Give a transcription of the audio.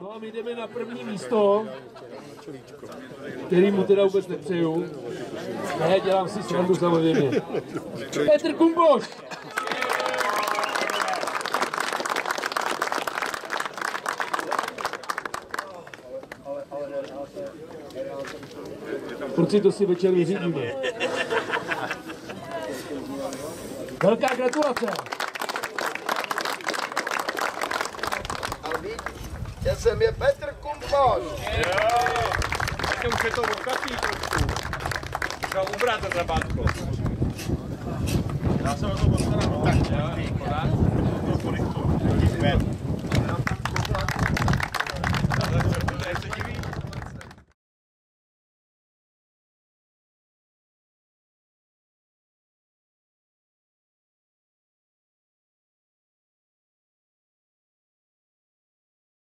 No a my jdeme na první místo, který mu teda vůbec nepřeju. Ne, dělám si srandu samozřejmě. Petr Kumpošt! Kluci, to si večer vyřídíme. Velká gratulace! Já jsem je Petr Kumpošt. Jo, tak už je to okapí trošku. Už ho ubrat za zabátko. Já jsem o to postaral. Tak, jo, podá.